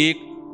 1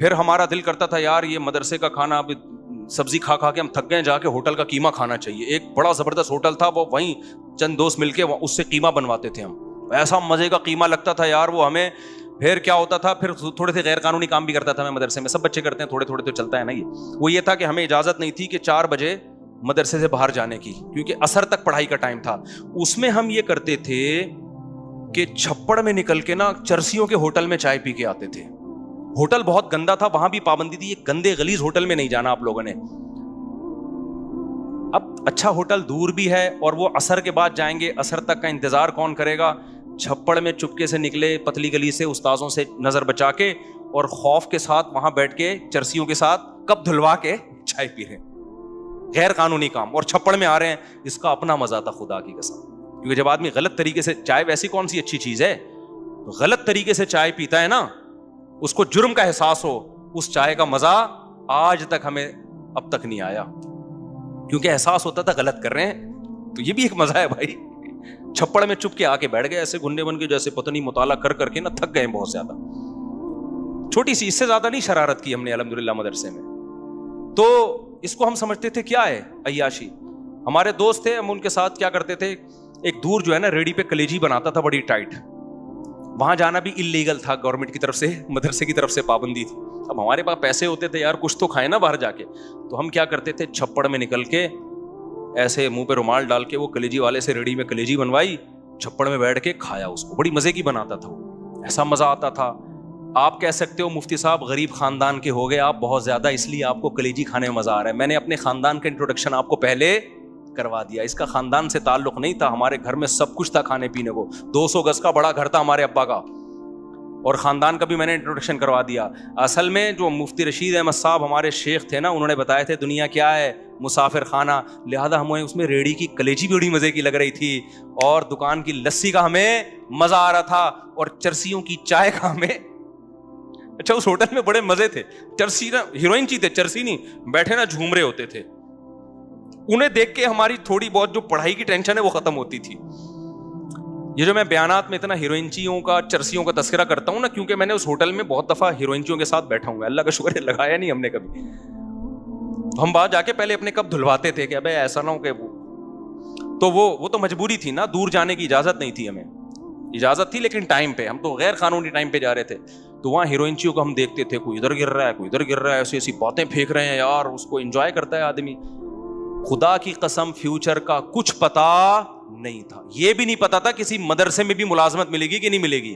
پھر ہمارا دل کرتا تھا یار یہ مدرسے کا کھانا اب سبزی کھا کھا کے ہم تھک گئے, جا کے ہوٹل کا قیمہ کھانا چاہیے. ایک بڑا زبردست ہوٹل تھا, وہ وہیں چند دوست مل کے اس سے قیمہ بنواتے تھے ہم, ایسا مزے کا قیمہ لگتا تھا یار وہ ہمیں. پھر کیا ہوتا تھا, پھر تھوڑے سے غیر قانونی کام بھی کرتا تھا میں مدرسے میں, سب بچے کرتے ہیں تھوڑے تھوڑے تو چلتا ہے نا. وہ یہ تھا کہ ہمیں اجازت نہیں تھی کہ 4 بجے مدرسے سے باہر جانے کی, کیونکہ عصر تک پڑھائی کا ٹائم تھا. اس میں ہم یہ کرتے تھے کہ چھپڑ میں نکل کے نا چرسیوں کے ہوٹل میں چائے پی کے آتے تھے. ہوٹل بہت گندا تھا, وہاں بھی پابندی تھی, یہ گندے غلیظ ہوٹل میں نہیں جانا آپ لوگوں نے. اب اچھا ہوٹل دور بھی ہے اور وہ عصر کے بعد جائیں گے, عصر تک کا انتظار کون کرے گا. چھپڑ میں چپکے سے نکلے پتلی گلی سے استاذوں سے نظر بچا کے, اور خوف کے ساتھ وہاں بیٹھ کے چرسیوں کے ساتھ کپ دھلوا کے چائے پی رہے ہیں. غیر قانونی کام, اور چھپڑ میں آ رہے ہیں. اس کا اپنا مزہ تھا خدا کی قسم, کیونکہ جب آدمی غلط طریقے سے, چائے ویسی کون سی اچھی چیز ہے, غلط طریقے سے چائے پیتا ہے نا, اس کو جرم کا احساس ہو, اس چائے کا مزہ آج تک ہمیں اب تک نہیں آیا, کیونکہ احساس ہوتا تھا غلط کر رہے ہیں. تو یہ بھی ایک مزہ ہے بھائی. چھپڑ میں چپ کے آ کے بیٹھ گئے ایسے گنڈے بن کے, جیسے پتہ نہیں مطالعہ کر کر کے نا تھک گئے بہت زیادہ. چھوٹی سی, اس سے زیادہ نہیں شرارت کی ہم نے الحمدللہ مدرسے میں. تو اس کو ہم سمجھتے تھے کیا ہے, عیاشی. ہمارے دوست تھے, ہم ان کے ساتھ کیا کرتے تھے, ایک دور جو ہے نا ریڑھی پہ کلیجی بناتا تھا بڑی ٹائٹ, وہاں جانا بھی انلیگل تھا, گورنمنٹ کی طرف سے, مدرسے کی طرف سے پابندی تھی. اب ہمارے پاس پیسے ہوتے تھے یار, کچھ تو کھائے نا باہر جا کے. تو ہم کیا کرتے تھے, چھپڑ میں نکل کے ایسے منہ پہ رومال ڈال کے وہ کلیجی والے سے ریڑھی میں کلیجی بنوائی, چھپڑ میں بیٹھ کے کھایا اس کو. بڑی مزے کی بناتا تھا وہ, ایسا مزہ آتا تھا. آپ کہہ سکتے ہو مفتی صاحب غریب خاندان کے ہو گئے آپ بہت زیادہ, اس لیے آپ کو کلیجی کھانے میں مزہ آ رہا ہے. میں نے اپنے خاندان کا انٹروڈکشن آپ کو پہلے کروا دیا. اس کا خاندان سے تعلق نہیں تھا, ہمارے گھر میں سب کچھ تھا کھانے پینے کو. 200 گز کا بڑا گھر تھا ہمارے ابا کا, اور خاندان کا بھی میں نے انٹروڈکشن کروا دیا. اصل میں جو مفتی رشید احمد صاحب ہمارے شیخ تھے نا, انہوں نے بتایا تھے دنیا کیا ہے, مسافر خانہ. لہذا ہمیں اس میں ریڑھی کی کلیجی بھی بڑی مزے کی لگ رہی تھی, اور دکان کی لسی کا ہمیں مزہ آ رہا تھا, اور چرسیوں کی چائے کا ہمیں. اچھا اس ہوٹل میں بڑے مزے تھے. چرسی نا ہیروئن چی تھے, چرسی نہیں, بیٹھے نا جھوم رہے ہوتے تھے. انہیں دیکھ کے ہماری تھوڑی بہت جو پڑھائی کی ٹینشن ہے وہ ختم ہوتی تھی. یہ جو میں بیانات میں اتنا ہیروئنچیوں کا, چرسیوں کا تذکرہ کرتا ہوں نا, کیونکہ میں نے اس ہوٹل میں بہت دفعہ ہیروئنچیوں کے ساتھ بیٹھا ہوں. اللہ کا شکر ہے لگایا نہیں ہم نے کبھی. ہم باہر جا کے پہلے اپنے کپ دھلواتے تھے کہ ابے ایسا نہ ہو کہ وہ تو مجبوری تھی نا, دور جانے کی اجازت نہیں تھی ہمیں. اجازت تھی لیکن ٹائم پہ, ہم تو غیر قانونی ٹائم پہ جا رہے تھے. تو وہاں ہیروئنچیوں کو ہم دیکھتے تھے, کوئی ادھر گر رہا ہے, کوئی ادھر گر رہا ہے, ایسی ایسی باتیں پھینک رہے ہیں یار, اس کو انجوائے کرتا ہے آدمی. خدا کی قسم فیوچر کا کچھ پتا نہیں تھا. یہ بھی نہیں پتا تھا کسی مدرسے میں بھی ملازمت ملے گی کہ نہیں ملے گی.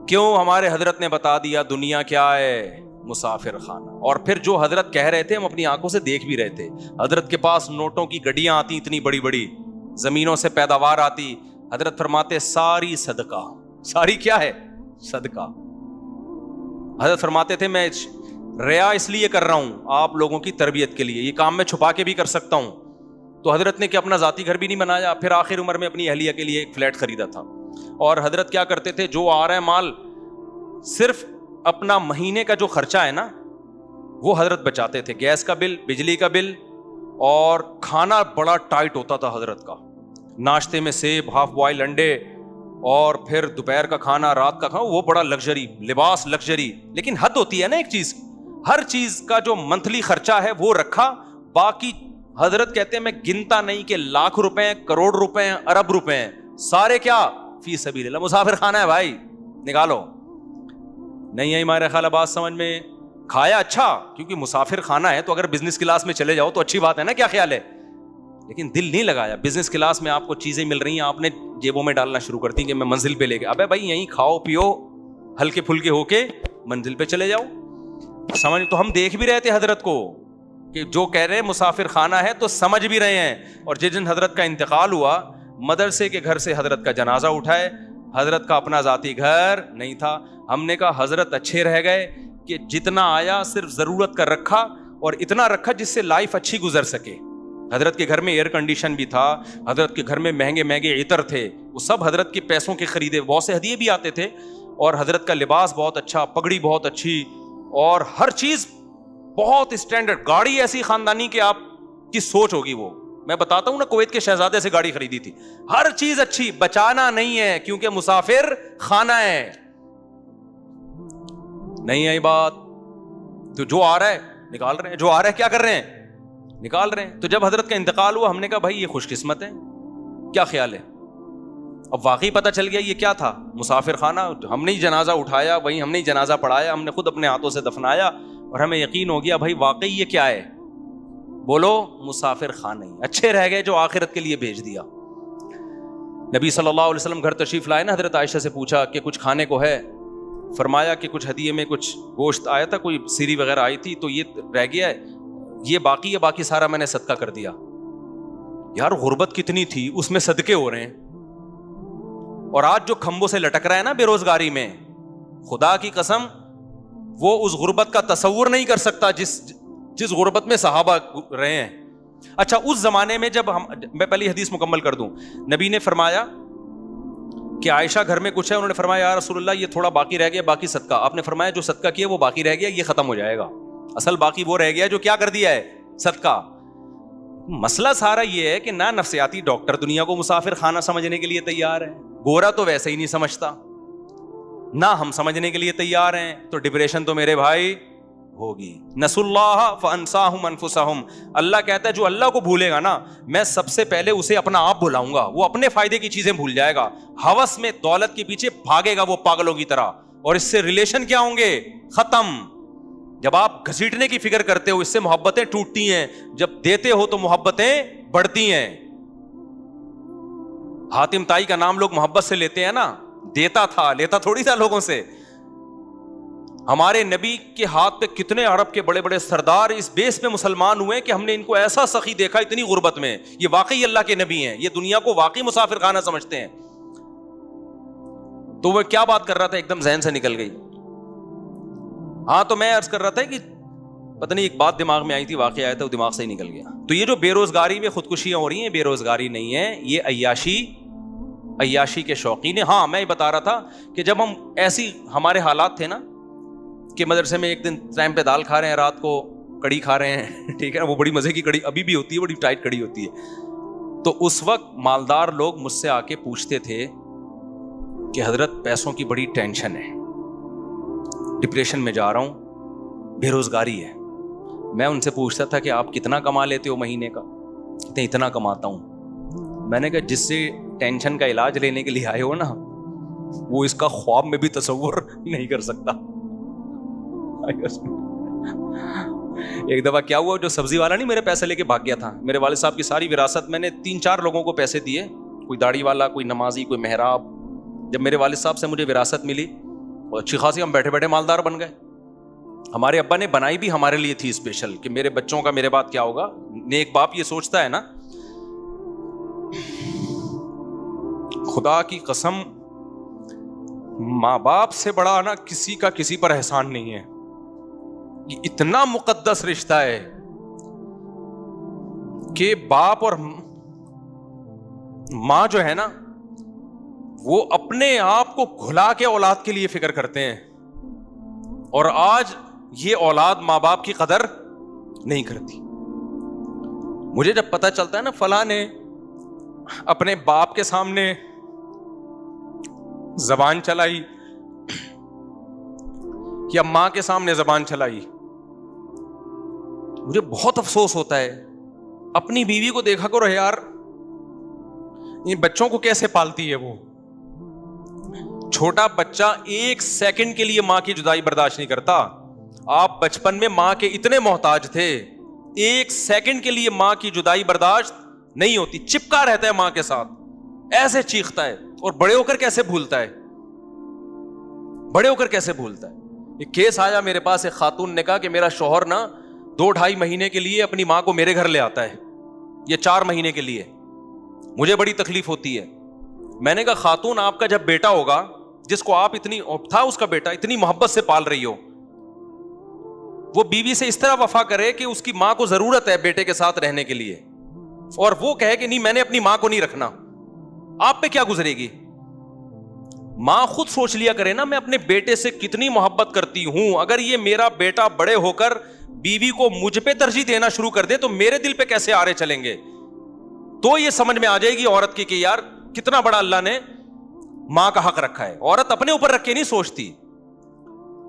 کیوں, ہمارے حضرت نے بتا دیا دنیا کیا ہے, مسافر خانہ. اور پھر جو حضرت کہہ رہے تھے ہم اپنی آنکھوں سے دیکھ بھی رہے تھے. حضرت کے پاس نوٹوں کی گڈیاں آتی اتنی بڑی بڑی, زمینوں سے پیداوار آتی. حضرت فرماتے ساری صدقہ, ساری کیا ہے, صدقہ. حضرت فرماتے تھے میں ریا اس لیے کر رہا ہوں آپ لوگوں کی تربیت کے لیے, یہ کام میں چھپا کے بھی کر سکتا ہوں. تو حضرت نے کہ اپنا ذاتی گھر بھی نہیں بنایا, پھر آخر عمر میں اپنی اہلیہ کے لیے ایک فلیٹ خریدا تھا. اور حضرت کیا کرتے تھے, جو آ رہا ہے مال, صرف اپنا مہینے کا جو خرچہ ہے نا وہ حضرت بچاتے تھے. گیس کا بل, بجلی کا بل, اور کھانا بڑا ٹائٹ ہوتا تھا حضرت کا. ناشتے میں سیب, ہاف بوائل انڈے, اور پھر دوپہر کا کھانا, رات کا کھانا, وہ بڑا لگژری, لباس لگژری. لیکن حد ہوتی ہے نا ایک چیز, ہر چیز کا جو منتھلی خرچہ ہے وہ رکھا. باقی حضرت کہتے ہیں میں گنتا نہیں کہ لاکھ روپے, کروڑ روپے, ارب روپے, سارے کیا فی سبیل اللہ. مسافر خانہ ہے بھائی, نکالو. نہیں ہے ہمارے خیال بات سمجھ میں. کھایا اچھا, کیونکہ مسافر خانہ ہے تو اگر بزنس کلاس میں چلے جاؤ تو اچھی بات ہے نا, کیا خیال ہے. لیکن دل نہیں لگایا. بزنس کلاس میں آپ کو چیزیں مل رہی ہیں, آپ نے جیبوں میں ڈالنا شروع کر دی کہ میں منزل پہ لے کے, ابے بھائی یہیں کھاؤ پیو, ہلکے پھلکے ہو کے منزل پہ چلے جاؤ. سمجھ. تو ہم دیکھ بھی رہے تھے حضرت کو کہ جو کہہ رہے مسافر خانہ ہے تو سمجھ بھی رہے ہیں. اور جس دن حضرت کا انتقال ہوا, مدرسے کے گھر سے حضرت کا جنازہ اٹھائے. حضرت کا اپنا ذاتی گھر نہیں تھا. ہم نے کہا حضرت اچھے رہ گئے کہ جتنا آیا صرف ضرورت کا رکھا, اور اتنا رکھا جس سے لائف اچھی گزر سکے. حضرت کے گھر میں ایئر کنڈیشن بھی تھا, حضرت کے گھر میں مہنگے مہنگے عطر تھے, وہ سب حضرت کے پیسوں کے خریدے, بہت سے ہدیے بھی آتے تھے. اور حضرت کا لباس بہت اچھا, پگڑی بہت اچھی, اور ہر چیز بہت اسٹینڈرڈ. گاڑی ایسی خاندانی کہ آپ کی سوچ ہوگی. وہ میں بتاتا ہوں نا, کویت کے شہزادے سے گاڑی خریدی تھی. ہر چیز اچھی, بچانا نہیں ہے کیونکہ مسافر خانہ ہے. نہیں آئی بات تو جو آ رہا ہے نکال رہے ہیں, جو آ رہا ہے کیا کر رہے ہیں, نکال رہے ہیں. تو جب حضرت کا انتقال ہوا ہم نے کہا بھائی یہ خوش قسمت ہے, کیا خیال ہے؟ اب واقعی پتہ چل گیا یہ کیا تھا, مسافر خانہ. ہم نے ہی جنازہ اٹھایا, وہیں ہم نے ہی جنازہ پڑھایا, ہم نے خود اپنے ہاتھوں سے دفنایا, اور ہمیں یقین ہو گیا بھائی واقعی یہ کیا ہے, بولو مسافر خانہ ہی. اچھے رہ گئے جو آخرت کے لیے بھیج دیا. نبی صلی اللہ علیہ وسلم گھر تشریف لائے نا, حضرت عائشہ سے پوچھا کہ کچھ کھانے کو ہے, فرمایا کہ کچھ ہدیے میں کچھ گوشت آیا تھا, کوئی سیری وغیرہ آئی تھی, تو یہ رہ گیا ہے, یہ باقی ہے, باقی سارا میں نے صدقہ کر دیا. یار غربت کتنی تھی, اس میں صدقے ہو رہے ہیں. اور آج جو کھمبوں سے لٹک رہا ہے نا بے روزگاری میں, خدا کی قسم وہ اس غربت کا تصور نہیں کر سکتا جس غربت میں صحابہ رہے ہیں. اچھا اس زمانے میں جب میں پہلی حدیث مکمل کر دوں, نبی نے فرمایا کہ عائشہ گھر میں کچھ ہے, انہوں نے فرمایا یا رسول اللہ یہ تھوڑا باقی رہ گیا, باقی صدقہ. آپ نے فرمایا جو صدقہ کیا وہ باقی رہ گیا, یہ ختم ہو جائے گا. اصل باقی وہ رہ گیا جو کیا کر دیا ہے, صدقہ. مسئلہ سارا یہ ہے کہ نہ نفسیاتی ڈاکٹر دنیا کو مسافر خانہ سمجھنے کے لیے تیار ہے, گورا تو ویسے ہی نہیں سمجھتا, نہ ہم سمجھنے کے لیے تیار ہیں, تو ڈپریشن تو میرے بھائی ہوگی. نسوا اللہ فانساہم انفسہم. اللہ کہتا ہے جو اللہ کو بھولے گا نا, میں سب سے پہلے اسے اپنا آپ بھلاؤں گا, وہ اپنے فائدے کی چیزیں بھول جائے گا, ہوس میں دولت کے پیچھے بھاگے گا وہ پاگلوں کی طرح, اور اس سے ریلیشن کیا ہوں گے, ختم. جب آپ گھسیٹنے کی فکر کرتے ہو اس سے محبتیں ٹوٹتی ہیں, جب دیتے ہو تو محبتیں بڑھتی ہیں. حاتم طائی کا نام لوگ محبت سے لیتے ہیں نا, دیتا تھا, لیتا تھوڑی تھا لوگوں سے. ہمارے نبی کے ہاتھ پہ کتنے عرب کے بڑے بڑے سردار اس بیس پہ مسلمان ہوئے کہ ہم نے ان کو ایسا سخی دیکھا اتنی غربت میں, یہ واقعی اللہ کے نبی ہیں, یہ دنیا کو واقعی مسافر خانہ سمجھتے ہیں. تو وہ کیا بات کر رہا تھا, ایک دم ذہن سے نکل گئی. ہاں تو میں عرض کر رہا تھا کہ پتہ نہیں ایک بات دماغ میں آئی تھی, واقعہ آیا تھا, وہ دماغ سے ہی نکل گیا. تو یہ جو بے روزگاری میں خودکشیاں ہو رہی ہیں, بے روزگاری نہیں ہے, یہ عیاشی کے شوقین ہیں. ہاں میں یہ بتا رہا تھا کہ جب ہم ایسی ہمارے حالات تھے نا کہ مدرسے میں ایک دن ٹائم پہ دال کھا رہے ہیں, رات کو کڑی کھا رہے ہیں, ٹھیک ہے نا, وہ بڑی مزے کی کڑی ابھی بھی ہوتی ہے, بڑی ٹائٹ کڑی ہوتی ہے. تو اس وقت مالدار لوگ مجھ سے آ کے پوچھتے تھے کہ حضرت پیسوں کی بڑی ٹینشن ہے, ڈپریشن میں جا رہا ہوں, بے روزگاری ہے. میں ان سے پوچھتا تھا کہ آپ کتنا کما لیتے ہو مہینے کا؟ کہتے اتنا کماتا ہوں. میں نے کہا جس سے ٹینشن کا علاج لینے کے لیے آئے ہو نا, وہ اس کا خواب میں بھی تصور نہیں کر سکتا. ایک دفعہ کیا ہوا, جو سبزی والا نہیں میرے پیسے لے کے بھاگ گیا تھا, میرے والد صاحب کی ساری وراثت میں نے 3-4 لوگوں کو پیسے دیے, کوئی داڑھی والا, کوئی نمازی, کوئی محراب. جب میرے والد صاحب سے مجھے وراثت ملی اور اچھی خاصی ہم بیٹھے بیٹھے مالدار بن گئے. ہمارے ابا نے بنائی بھی ہمارے لیے تھی اسپیشل کہ میرے بچوں کا میرے بعد کیا ہوگا. نیک باپ یہ سوچتا ہے نا, خدا کی قسم ماں باپ سے بڑا نا کسی کا کسی پر احسان نہیں ہے. یہ اتنا مقدس رشتہ ہے کہ باپ اور ماں جو ہے نا وہ اپنے آپ کو گھلا کے اولاد کے لیے فکر کرتے ہیں, اور آج یہ اولاد ماں باپ کی قدر نہیں کرتی. مجھے جب پتہ چلتا ہے نا فلاں نے اپنے باپ کے سامنے زبان چلائی یا ماں کے سامنے زبان چلائی, مجھے بہت افسوس ہوتا ہے. اپنی بیوی کو دیکھا کرو یار, ان بچوں کو کیسے پالتی ہے وہ. چھوٹا بچہ 1 سیکنڈ کے لیے ماں کی جدائی برداشت نہیں کرتا. آپ بچپن میں ماں کے اتنے محتاج تھے, 1 سیکنڈ کے لیے ماں کی جدائی برداشت نہیں ہوتی, چپکا رہتا ہے ماں کے ساتھ, ایسے چیختا ہے. اور بڑے ہو کر کیسے بھولتا ہے, بڑے ہو کر کیسے بھولتا ہے. ایک کیس آیا میرے پاس, ایک خاتون نے کہا کہ میرا شوہر نا 2-2.5 مہینے کے لیے اپنی ماں کو میرے گھر لے آتا ہے, یہ 4 مہینے کے لیے, مجھے بڑی تکلیف ہوتی ہے. میں نے کہا خاتون آپ کا جب بیٹا ہوگا, جس کو آپ اتنی تھا اس کا بیٹا, اتنی محبت سے پال رہی ہو, وہ بیوی سے اس طرح وفا کرے کہ اس کی ماں کو ضرورت ہے بیٹے کے ساتھ رہنے کے لیے, اور وہ کہے کہ نہیں میں نے اپنی ماں کو نہیں رکھنا, آپ پہ کیا گزرے گی؟ ماں خود سوچ لیا کرے نا میں اپنے بیٹے سے کتنی محبت کرتی ہوں. اگر یہ میرا بیٹا بڑے ہو کر بیوی کو مجھ پہ ترجیح دینا شروع کر دے تو میرے دل پہ کیسے آرے چلیں گے. تو یہ سمجھ میں آ جائے گی عورت کی کہ یار کتنا بڑا اللہ نے ماں کا حق رکھا ہے. عورت اپنے اوپر رکھ کے نہیں سوچتی,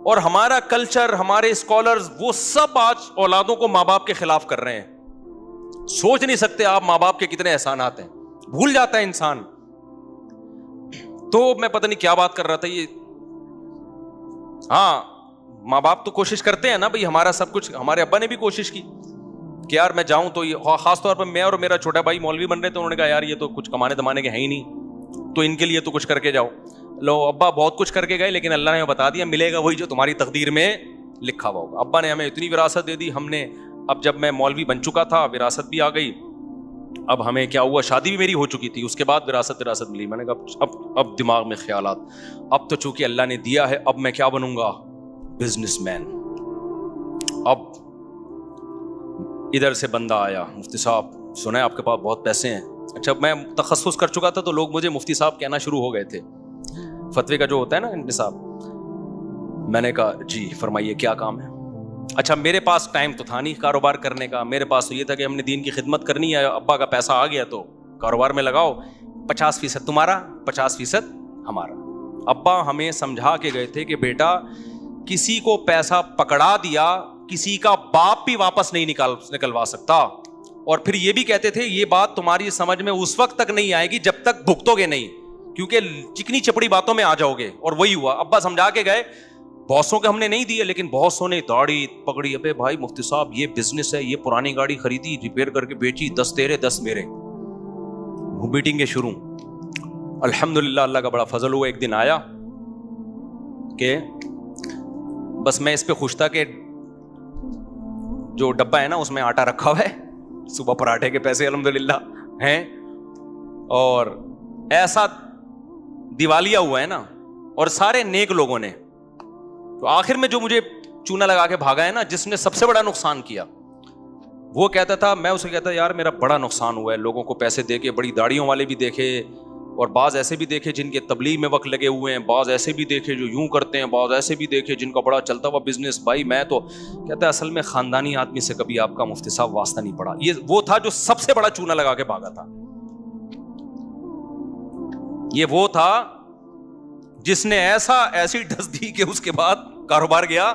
اور ہمارا کلچر, ہمارے اسکالرز, وہ سب آج اولادوں کو ماں باپ کے خلاف کر رہے ہیں. سوچ نہیں سکتے آپ ماں باپ کے کتنے احسانات ہیں, بھول جاتا ہے انسان. تو میں پتہ نہیں کیا بات کر رہا تھا یہ. ہاں, ماں باپ تو کوشش کرتے ہیں نا بھائی, ہمارا سب کچھ. ہمارے ابا نے بھی کوشش کی کہ یار میں جاؤں تو یہ, خاص طور پر میں اور میرا چھوٹا بھائی مولوی بن رہے تھے, انہوں نے کہا یار یہ تو کچھ کمانے دمانے کے ہیں ہی نہیں, تو ان کے لیے تو کچھ کر کے جاؤ. لو, ابا بہت کچھ کر کے گئے, لیکن اللہ نے بتا دیا ملے گا وہی جو تمہاری تقدیر میں لکھا ہوا ہوگا. ابا نے ہمیں اتنی وراثت دے دی, ہم نے اب جب میں مولوی بن چکا تھا وراثت بھی آ گئی. اب ہمیں کیا ہوا, شادی بھی میری ہو چکی تھی, اس کے بعد وراثت ملی. میں نے کہا اب دماغ میں خیالات, اب تو چونکہ اللہ نے دیا ہے, اب میں کیا بنوں گا, بزنس مین. اب ادھر سے بندہ آیا, مفتی صاحب سنا ہے آپ کے پاس بہت پیسے ہیں. اچھا, میں تخصص کر چکا تھا تو لوگ مجھے مفتی صاحب کہنا شروع ہو گئے تھے, فتوی کا جو ہوتا ہے نا انتصاب. میں نے کہا جی فرمائیے کیا کام ہے. اچھا, میرے پاس ٹائم تو تھا نہیں کاروبار کرنے کا, میرے پاس تو یہ تھا کہ ہم نے دین کی خدمت کرنی ہے, ابا کا پیسہ آ گیا تو کاروبار میں لگاؤ, 50% تمہارا 50% ہمارا. ابا ہمیں سمجھا کے گئے تھے کہ بیٹا کسی کو پیسہ پکڑا دیا, کسی کا باپ بھی واپس نہیں نکلوا سکتا. اور پھر یہ بھی کہتے تھے یہ بات تمہاری سمجھ میں اس وقت تک نہیں آئے گی جب تک بھگتو گے نہیں, کیونکہ چکنی چپڑی باتوں میں آ جاؤ گے. اور وہی ہوا, ابا سمجھا کے گئے. باسوں کے ہم نے نہیں دیے, لیکن باسوں نے داڑھی پکڑی, ابے بھائی مفتی صاحب یہ بزنس ہے, یہ پرانی گاڑی خریدی, ریپیئر کر کے بیچی, 10 تیرے 10 میرے, میٹنگیں شروع. الحمدللہ اللہ کا بڑا فضل ہوا. ایک دن آیا کہ بس میں اس پہ خوش تھا کہ جو ڈبہ ہے نا اس میں آٹا رکھا ہوا ہے, صبح پراٹھے کے پیسے الحمدللہ ہیں, اور ایسا دیوالیہ ہوا ہے نا, اور سارے نیک لوگوں نے. تو آخر میں جو مجھے چونا لگا کے بھاگا ہے نا, جس نے سب سے بڑا نقصان کیا, وہ کہتا تھا, میں اسے کہتا یار میرا بڑا نقصان ہوا ہے, لوگوں کو پیسے دے کے, بڑی داڑیوں والے بھی دیکھے, اور بعض ایسے بھی دیکھے جن کے تبلیغ میں وقت لگے ہوئے ہیں, بعض ایسے بھی دیکھے جو یوں کرتے ہیں, بعض ایسے بھی دیکھے جن کا بڑا چلتا ہوا بزنس. بھائی میں تو کہتا ہے اصل میں خاندانی آدمی سے کبھی آپ کا مفتی صاحب واسطہ نہیں پڑا. یہ وہ تھا جو سب سے بڑا چونا لگا کے بھاگا تھا. یہ وہ تھا جس نے ایسی ڈس دی کہ اس کے بعد کاروبار گیا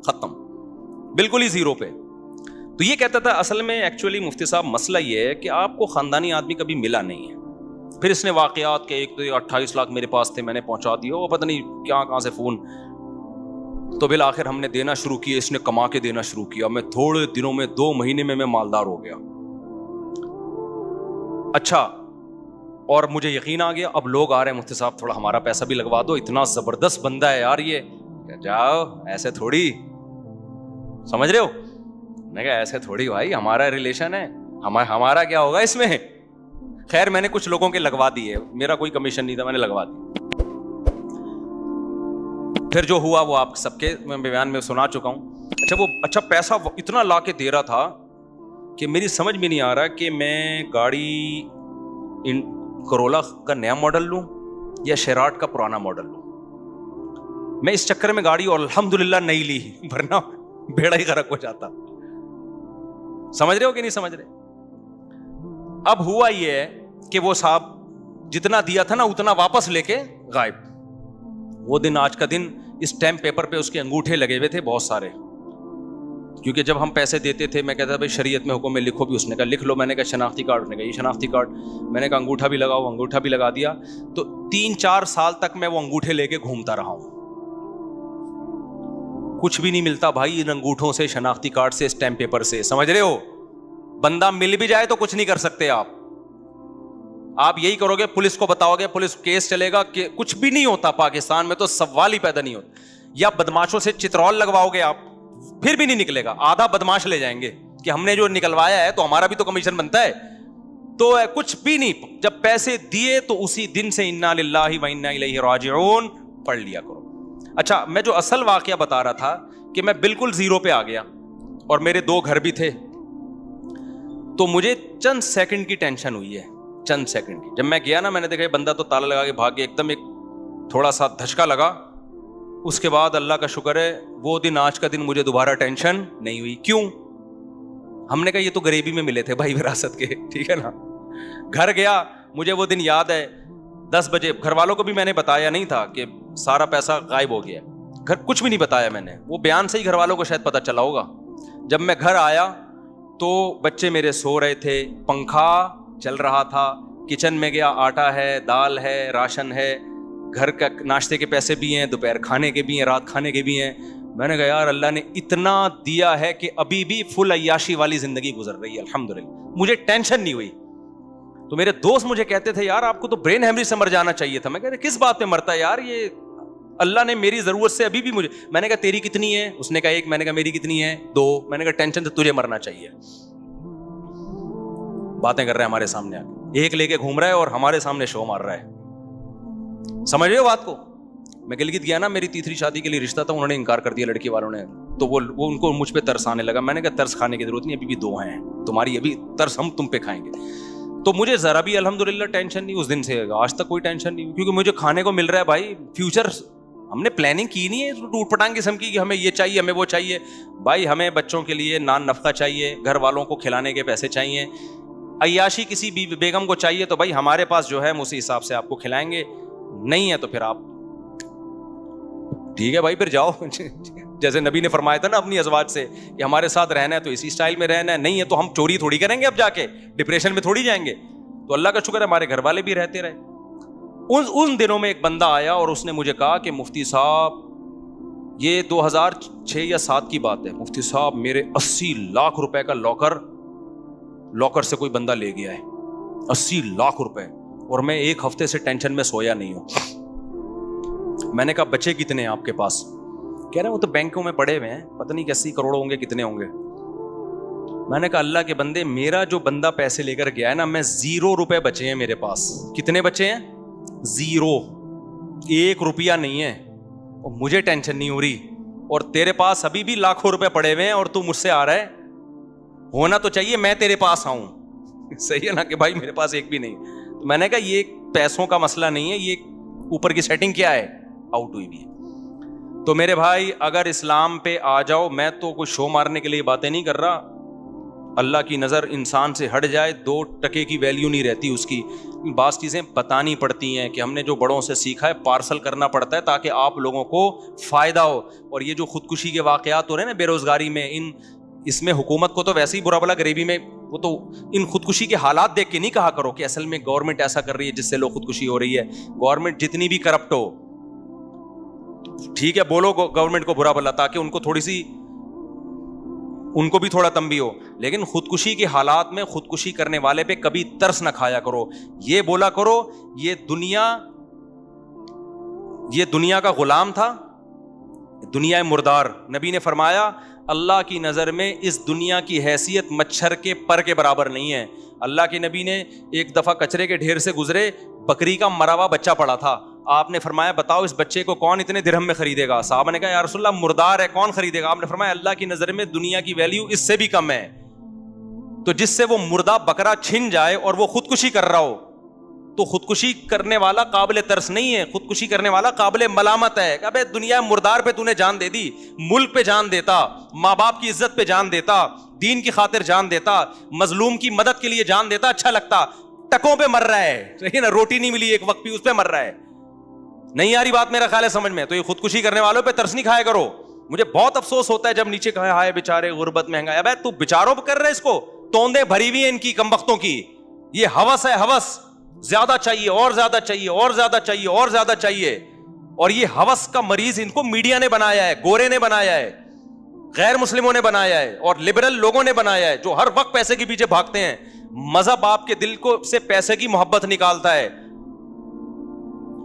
ختم, بالکل ہی زیرو پہ. تو یہ کہتا تھا اصل میں ایکچولی مفتی صاحب مسئلہ یہ ہے کہ آپ کو خاندانی آدمی کبھی ملا نہیں ہے. پھر اس نے واقعات کے 28 لاکھ میرے پاس تھے, میں نے پہنچا دیا, وہ پتہ نہیں کہاں سے فون. تو بالآخر ہم نے دینا شروع کیا, اس نے کما کے دینا شروع کیا. میں تھوڑے دنوں میں 2 مہینے میں مالدار ہو گیا. اچھا, اور مجھے یقین آ گیا اب لوگ آ رہے ہیں, مفتی صاحب تھوڑا ہمارا پیسہ بھی لگوا دو, اتنا زبردست بندہ ہے یار یہ. جاؤ ایسے تھوڑی, سمجھ رہے ہو. میں کہا ایسے تھوڑی بھائی, ہمارا ریلیشن ہے, ہمارا کیا ہوگا اس میں. خیر میں نے کچھ لوگوں کے لگوا دیے, میرا کوئی کمیشن نہیں تھا, میں نے لگوا دی. پھر جو ہوا وہ آپ سب کے میں بیان میں سنا چکا ہوں. اچھا پیسہ اتنا لا کے دے رہا تھا کہ میری سمجھ میں نہیں آ رہا کہ میں گاڑی کرولا کا نیا ماڈل لوں یا شیراٹ کا پرانا ماڈل لوں. میں اس چکر میں گاڑی اور الحمدللہ نہیں لی, ورنہ بیڑا ہی غرق ہو جاتا. سمجھ رہے ہو کہ نہیں سمجھ رہے. اب ہوا یہ ہے کہ وہ صاحب جتنا دیا تھا نا اتنا واپس لے کے غائب. وہ دن آج کا دن, اسٹیمپ پیپر پہ اس کے انگوٹھے لگے ہوئے تھے بہت سارے, کیونکہ جب ہم پیسے دیتے تھے میں کہتا بھائی شریعت میں حکم میں لکھو بھی. اس نے کہا لکھ لو. میں نے کہا شناختی کارڈ, اس نے کہا یہ شناختی کارڈ. میں نے کہا انگوٹھا بھی لگاؤ, انگوٹھا بھی لگا دیا. تو 3-4 سال تک میں وہ انگوٹھے لے کے گھومتا رہا ہوں. کچھ بھی نہیں ملتا بھائی ان انگوٹھوں سے, شناختی کارڈ سے, اسٹیمپ پیپر سے. سمجھ رہے ہو, بندہ مل بھی جائے تو کچھ نہیں کر سکتے آپ یہی کرو گے, پولیس کو بتاؤ گے, پولیس کیس چلے گا, کہ کچھ بھی نہیں ہوتا. پاکستان میں تو سوال ہی پیدا نہیں ہوتا. یا بدماشوں سے چترول لگواؤ گے آپ, پھر بھی نہیں نکلے گا. آدھا بدماش لے جائیں گے کہ ہم نے جو نکلوایا ہے تو ہمارا بھی تو کمیشن بنتا ہے. تو کچھ بھی نہیں. جب پیسے دیے تو اسی دن سے انا للہ و انا الیہ راجعون پڑھ لیا کرو. اچھا, میں جو اصل واقعہ بتا رہا تھا کہ میں بالکل زیرو پہ آ گیا اور میرے 2 گھر بھی تھے. تو مجھے چند سیکنڈ کی ٹینشن ہوئی ہے, چند سیکنڈ کی. جب میں گیا نا, میں نے دیکھا بندہ تو تالا لگا کے بھاگ گیا, ایک دم ایک تھوڑا سا دھچکا لگا. اس کے بعد اللہ کا شکر ہے وہ دن آج کا دن مجھے دوبارہ ٹینشن نہیں ہوئی. کیوں؟ ہم نے کہا یہ تو غریبی میں ملے تھے بھائی وراثت کے, ٹھیک ہے نا. گھر گیا, مجھے وہ دن یاد ہے 10 بجے. گھر والوں کو بھی میں نے بتایا نہیں تھا کہ سارا پیسہ غائب ہو گیا. گھر کچھ بھی نہیں بتایا میں نے, وہ بیان سے ہی گھر والوں کو شاید پتہ چلا ہوگا. جب میں گھر آیا تو بچے میرے سو رہے تھے, پنکھا چل رہا تھا, کچن میں گیا, آٹا ہے, دال ہے, راشن ہے, گھر کا ناشتے کے پیسے بھی ہیں, دوپہر کھانے کے بھی ہیں, رات کھانے کے بھی ہیں. میں نے کہا یار اللہ نے اتنا دیا ہے کہ ابھی بھی فل عیاشی والی زندگی گزر رہی ہے الحمدللہ, مجھے ٹینشن نہیں ہوئی. تو میرے دوست مجھے کہتے تھے یار آپ کو تو برین ہیمریج سے مر جانا چاہیے تھا. میں کہتے کس بات پہ مرتا ہے یار, یہ اللہ نے میری ضرورت سے ابھی بھی مجھے. میں نے کہا تیری کتنی ہے؟ اس نے کہا 1. میں نے کہا میری کتنی ہے؟ 2. میں نے کہا ٹینشن سے تجھے مرنا چاہیے. باتیں کر رہے ہیں ہمارے سامنے, 1 لے کے گھوم رہا ہے اور ہمارے سامنے شو مار رہا ہے. سمجھ رہے ہو بات کو؟ میں گلگت گیا نا, میری تیسری شادی کے لیے رشتہ تھا, انہوں نے انکار کر دیا لڑکی والوں نے, تو وہ ان کو مجھ پہ ترس آنے لگا. میں نے کہا ترس کھانے کی ضرورت نہیں, ابھی بھی 2 ہیں تمہاری, ابھی ترس ہم تم پہ کھائیں گے. تو مجھے ذرا بھی الحمدللہ ٹینشن نہیں, اس دن سے آج تک کوئی ٹینشن نہیں, کیونکہ مجھے کھانے کو مل رہا ہے. بھائی فیوچر ہم نے پلاننگ کی نہیں ہے ٹوٹ پٹانگ قسم کی کہ ہمیں یہ چاہیے ہمیں وہ چاہیے. بھائی ہمیں بچوں کے لیے نان نفقہ چاہیے, گھر والوں کو کھلانے کے پیسے چاہیے, عیاشی کسی بیگم کو چاہیے تو بھائی ہمارے پاس جو ہے ہم اسی حساب سے آپ کو کھلائیں گے, نہیں ہے تو پھر آپ ٹھیک ہے بھائی پھر جاؤ. جیسے نبی نے فرمایا تھا نا اپنی ازواج سے کہ ہمارے ساتھ رہنا ہے تو اسی اسٹائل میں رہنا ہے, نہیں ہے تو ہم چوری تھوڑی کریں گے, اب جا کے ڈپریشن میں تھوڑی جائیں گے. تو اللہ کا شکر ہے ہمارے گھر والے بھی رہتے رہے. ان دنوں میں ایک بندہ آیا اور اس نے مجھے کہا کہ مفتی صاحب, یہ 2006 یا 7 کی بات ہے, مفتی صاحب میرے 80 لاکھ روپے کا لاکر سے کوئی بندہ لے گیا ہے, 80 لاکھ روپے, اور میں 1 ہفتے سے ٹینشن میں سویا نہیں ہوں. میں نے کہا بچے کتنے ہیں آپ کے پاس؟ کہہ رہے ہیں وہ تو بینکوں میں پڑے ہوئے ہیں, پتہ نہیں کہ 80 کروڑ ہوں گے کتنے ہوں گے. میں نے کہا اللہ کے بندے, میرا جو بندہ پیسے لے کر گیا ہے نا, میں 0 روپے بچے ہیں میرے پاس. کتنے بچے ہیں؟ 0, 1 روپیہ نہیں ہے, اور مجھے ٹینشن نہیں ہو رہی, اور تیرے پاس ابھی بھی لاکھوں روپے پڑے ہوئے ہیں اور تو مجھ سے آ رہا ہے. ہونا تو چاہیے میں تیرے پاس آؤں, صحیح ہے نا, کہ بھائی میرے پاس ایک بھی نہیں. تو میں نے کہا یہ پیسوں کا مسئلہ نہیں ہے, یہ اوپر کی سیٹنگ کیا ہے, آؤٹ ہوئی بھی ہے. تو میرے بھائی اگر اسلام پہ آ جاؤ, میں تو کوئی شو مارنے کے لیے باتیں نہیں کر رہا, اللہ کی نظر انسان سے ہٹ جائے 2 ٹکے کی ویلیو نہیں رہتی اس کی. بعض چیزیں بتانی پڑتی ہیں کہ ہم نے جو بڑوں سے سیکھا ہے پارسل کرنا پڑتا ہے تاکہ آپ لوگوں کو فائدہ ہو. اور یہ جو خودکشی کے واقعات ہو رہے ہیں نا بے روزگاری میں, اس میں حکومت کو تو ویسے ہی برا بلا, غریبی میں وہ تو ان خودکشی کے حالات دیکھ کے نہیں کہا کرو کہ اصل میں گورنمنٹ ایسا کر رہی ہے جس سے لوگ خودکشی ہو رہی ہے. گورنمنٹ جتنی بھی کرپٹ ہو ٹھیک ہے, بولو گورنمنٹ کو برا بلا تاکہ ان کو تھوڑی سی, ان کو بھی تھوڑا تنبیہ ہو, لیکن خودکشی کے حالات میں خودکشی کرنے والے پہ کبھی ترس نہ کھایا کرو. یہ بولا کرو یہ دنیا کا غلام تھا, دنیا مردار. نبی نے فرمایا اللہ کی نظر میں اس دنیا کی حیثیت مچھر کے پر کے برابر نہیں ہے. اللہ کے نبی نے ایک دفعہ کچرے کے ڈھیر سے گزرے, بکری کا مرا ہوا بچہ پڑا تھا. آپ نے فرمایا بتاؤ اس بچے کو کون اتنے درہم میں خریدے گا؟ صحابہ نے کہا یا رسول اللہ مردار ہے, کون خریدے گا؟ آپ نے فرمایا اللہ کی نظر میں دنیا کی ویلیو اس سے بھی کم ہے. تو جس سے وہ مردہ بکرا چھن جائے اور وہ خودکشی کر رہا ہو تو خودکشی کرنے والا قابل ترس نہیں ہے, خودکشی کرنے والا قابل ملامت ہے. ابے دنیا مردار پہ تو نے جان دے دی, ملک پہ جان دیتا, ماں باپ کی عزت پہ جان دیتا, دین کی خاطر جان دیتا, مظلوم کی مدد کے لیے جان دیتا, اچھا لگتا. ٹکوں پہ مر رہا ہے, صحیح نا, روٹی نہیں ملی ایک وقت بھی, اس پہ مر رہا ہے. نہیں آ رہی بات میرا خیال ہے سمجھ میں؟ تو یہ خودکشی کرنے والوں پہ ترس نہیں کھایا کرو. مجھے بہت افسوس ہوتا ہے جب نیچے کہا ہائے بیچارے غربت مہنگا. ابے تو بیچاروں پہ کر رہے اس کو, توندے بھری ہوئی ہیں ان کی کمبختوں کی. یہ ہوس ہے, ہوس, زیادہ چاہیے اور زیادہ چاہیے اور زیادہ چاہیے اور زیادہ چاہیے. اور یہ ہوس کا مریض ان کو میڈیا نے بنایا ہے, گورے نے بنایا ہے, غیر مسلموں نے بنایا ہے, اور لبرل لوگوں نے بنایا ہے جو ہر وقت پیسے کے پیچھے بھاگتے ہیں. مذہب آپ کے دل کو سے پیسے کی محبت نکالتا ہے.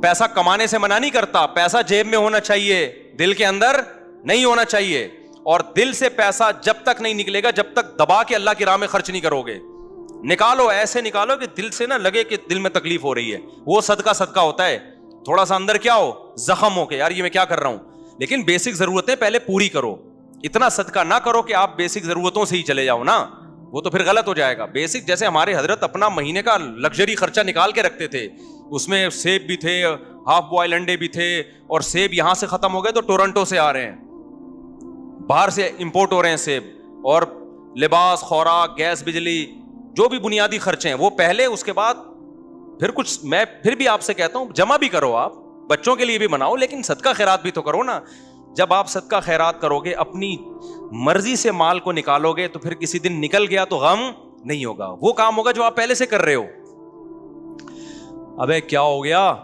پیسہ کمانے سے منع نہیں کرتا, پیسہ جیب میں ہونا چاہیے, دل کے اندر نہیں ہونا چاہیے. اور دل سے پیسہ جب تک نہیں نکلے گا جب تک دبا کے اللہ کی راہ میں خرچ نہیں کرو گے. نکالو, ایسے نکالو کہ دل سے نہ لگے کہ دل میں تکلیف ہو رہی ہے. وہ صدقہ ہوتا ہے, تھوڑا سا اندر کیا ہو, زخم ہو کے یار یہ میں کیا کر رہا ہوں. لیکن بیسک ضرورتیں پہلے پوری کرو. اتنا صدقہ نہ کرو کہ آپ بیسک ضرورتوں سے ہی چلے جاؤ نا, وہ تو پھر غلط ہو جائے گا. بیسک جیسے ہمارے حضرت اپنا مہینے کا لگژری خرچہ نکال کے رکھتے تھے, اس میں سیب بھی تھے, ہاف بوائل انڈے بھی تھے, اور سیب یہاں سے ختم ہو گئے تو ٹورنٹو سے آ رہے ہیں, باہر سے امپورٹ ہو رہے ہیں سیب. اور لباس, خوراک, گیس, بجلی, جو بھی بنیادی خرچے ہیں وہ پہلے, اس کے بعد پھر کچھ. میں پھر بھی آپ سے کہتا ہوں جمع بھی کرو, آپ بچوں کے لیے بھی بناؤ, لیکن صدقہ خیرات بھی تو کرو نا. جب آپ صدقہ خیرات کرو گے اپنی مرضی سے مال کو نکالو گے تو پھر کسی دن نکل گیا تو غم نہیں ہوگا, وہ کام ہوگا جو آپ پہلے سے کر رہے ہو. ابے کیا ہو گیا,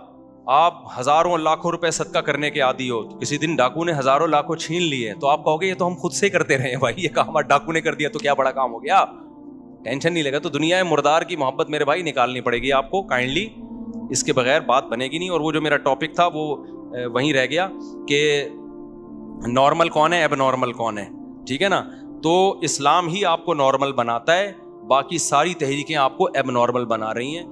آپ ہزاروں لاکھوں روپے صدقہ کرنے کے عادی ہو, کسی دن ڈاکو نے ہزاروں لاکھوں چھین لیے تو آپ کہو گے یہ تو ہم خود سے کرتے رہے ہیں بھائی, یہ کام ڈاکو نے کر دیا تو کیا بڑا کام ہو گیا, ٹینشن نہیں لگا. تو دنیا مردار کی محبت میرے بھائی نکالنی پڑے گی آپ کو کائنڈلی, اس کے بغیر بات بنے گی نہیں. اور وہ جو میرا ٹاپک تھا وہ وہیں رہ گیا کہ نارمل کون ہے, ایب نارمل کون ہے, ٹھیک ہے نا. تو اسلام ہی آپ کو نارمل بناتا ہے, باقی ساری تحریکیں آپ کو ایب نارمل بنا رہی ہیں.